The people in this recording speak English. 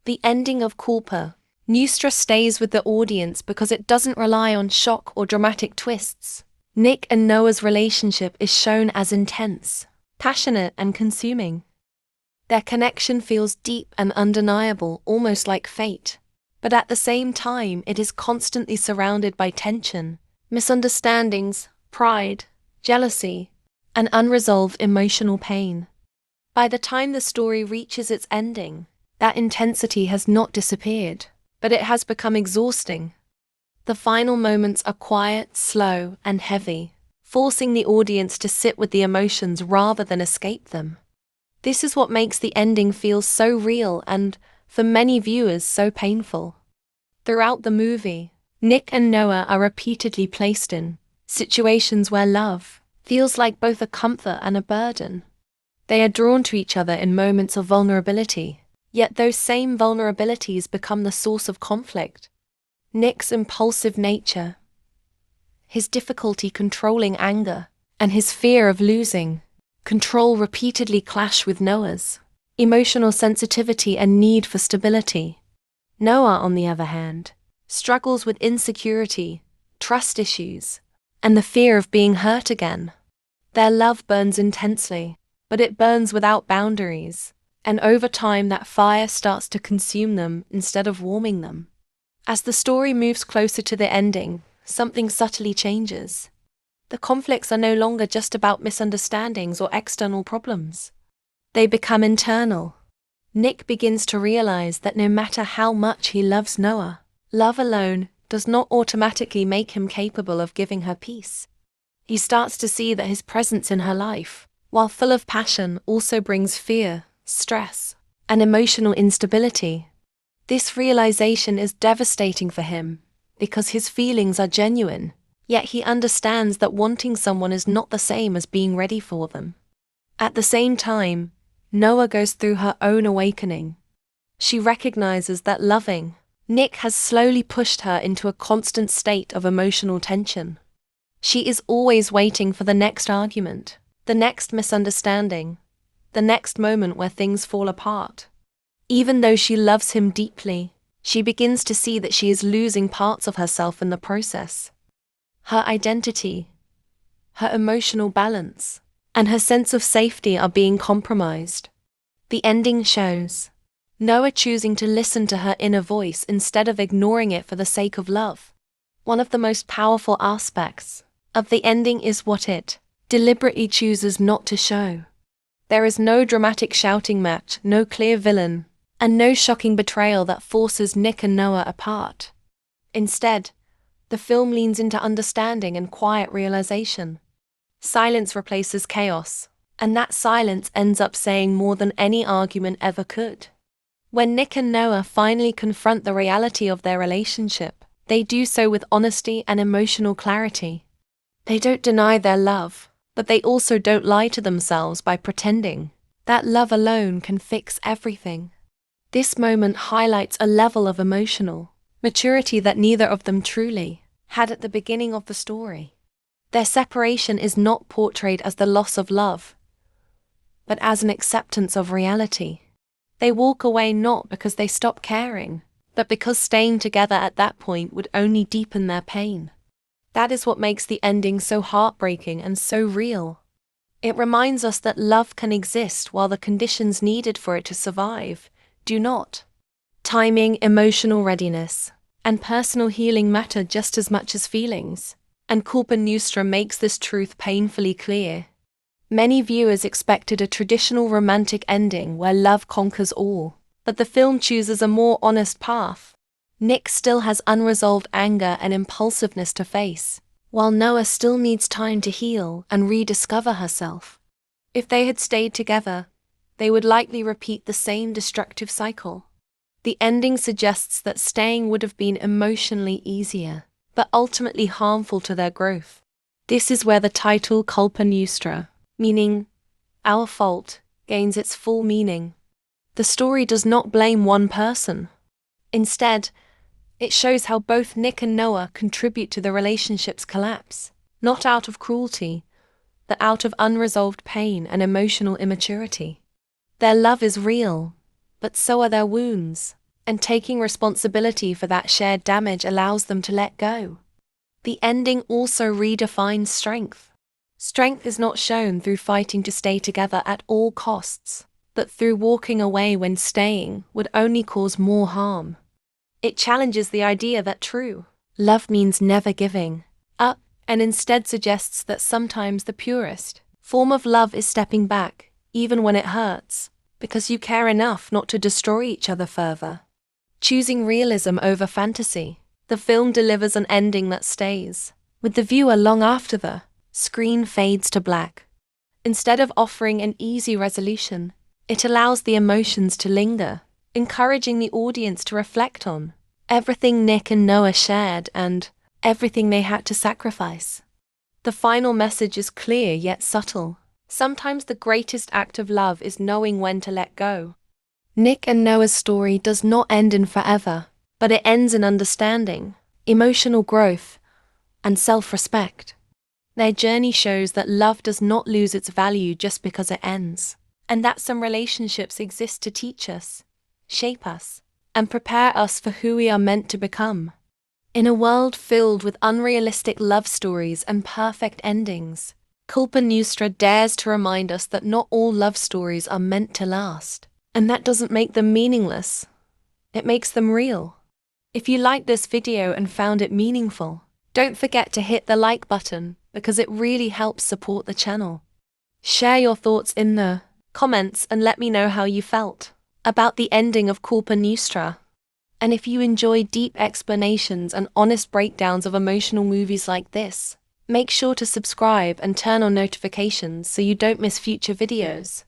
The ending of Culpa Nuestra stays with the audience because it doesn't rely on shock or dramatic twists. Nick and Noah's relationship is shown as intense, passionate, and consuming. Their connection feels deep and undeniable, almost like fate. But at the same time, it is constantly surrounded by tension, misunderstandings, pride, jealousy, and unresolved emotional pain. By the time the story reaches its ending, that intensity has not disappeared, but it has become exhausting. The final moments are quiet, slow, and heavy, forcing the audience to sit with the emotions rather than escape them. This is what makes the ending feel so real and, for many viewers, so painful. Throughout the movie, Nick and Noah are repeatedly placed in situations where love feels like both a comfort and a burden. They are drawn to each other in moments of vulnerability, yet those same vulnerabilities become the source of conflict. Nick's impulsive nature, his difficulty controlling anger, and his fear of losing control repeatedly clash with Noah's emotional sensitivity and need for stability. Noah, on the other hand, struggles with insecurity, trust issues, and the fear of being hurt again. Their love burns intensely, but it burns without boundaries, and over time that fire starts to consume them instead of warming them. As the story moves closer to the ending, something subtly changes. The conflicts are no longer just about misunderstandings or external problems. They become internal. Nick begins to realize that no matter how much he loves Noah, love alone does not automatically make him capable of giving her peace. He starts to see that his presence in her life, while full of passion, also brings fear, stress, and emotional instability. This realization is devastating for him, because his feelings are genuine, yet he understands that wanting someone is not the same as being ready for them. At the same time, Noah goes through her own awakening. She recognizes that loving Nick has slowly pushed her into a constant state of emotional tension. She is always waiting for the next argument, the next misunderstanding, the next moment where things fall apart. Even though she loves him deeply, she begins to see that she is losing parts of herself in the process. Her identity, her emotional balance, and her sense of safety are being compromised. The ending shows Noah choosing to listen to her inner voice instead of ignoring it for the sake of love. One of the most powerful aspects of the ending is what it deliberately chooses not to show. There is no dramatic shouting match, no clear villain, and no shocking betrayal that forces Nick and Noah apart. Instead, the film leans into understanding and quiet realization. Silence replaces chaos, and that silence ends up saying more than any argument ever could. When Nick and Noah finally confront the reality of their relationship, they do so with honesty and emotional clarity. They don't deny their love, but they also don't lie to themselves by pretending that love alone can fix everything. This moment highlights a level of emotional maturity that neither of them truly had at the beginning of the story. Their separation is not portrayed as the loss of love, but as an acceptance of reality. They walk away not because they stop caring, but because staying together at that point would only deepen their pain. That is what makes the ending so heartbreaking and so real. It reminds us that love can exist while the conditions needed for it to survive do not. Timing, emotional readiness, and personal healing matter just as much as feelings, and Culpa Nuestra makes this truth painfully clear. Many viewers expected a traditional romantic ending where love conquers all, but the film chooses a more honest path. Nick still has unresolved anger and impulsiveness to face, while Noah still needs time to heal and rediscover herself. If they had stayed together, they would likely repeat the same destructive cycle. The ending suggests that staying would have been emotionally easier, but ultimately harmful to their growth. This is where the title Culpa Nuestra, meaning our fault, gains its full meaning. The story does not blame one person. Instead, it shows how both Nick and Noah contribute to the relationship's collapse, not out of cruelty, but out of unresolved pain and emotional immaturity. Their love is real, but so are their wounds, and taking responsibility for that shared damage allows them to let go. The ending also redefines strength. Strength is not shown through fighting to stay together at all costs, but through walking away when staying would only cause more harm. It challenges the idea that true love means never giving up, and instead suggests that sometimes the purest form of love is stepping back, even when it hurts, because you care enough not to destroy each other further. Choosing realism over fantasy, the film delivers an ending that stays with the viewer long after the screen fades to black. Instead of offering an easy resolution, it allows the emotions to linger, encouraging the audience to reflect on everything Nick and Noah shared and everything they had to sacrifice. The final message is clear yet subtle. Sometimes the greatest act of love is knowing when to let go. Nick and Noah's story does not end in forever, but it ends in understanding, emotional growth, and self-respect. Their journey shows that love does not lose its value just because it ends, and that some relationships exist to teach us, shape us, and prepare us for who we are meant to become. In a world filled with unrealistic love stories and perfect endings, Culpa Nuestra dares to remind us that not all love stories are meant to last, and that doesn't make them meaningless. It makes them real. If you liked this video and found it meaningful, don't forget to hit the like button because it really helps support the channel. Share your thoughts in the comments and let me know how you felt about the ending of Culpa Nuestra. And if you enjoy deep explanations and honest breakdowns of emotional movies like this, make sure to subscribe and turn on notifications so you don't miss future videos.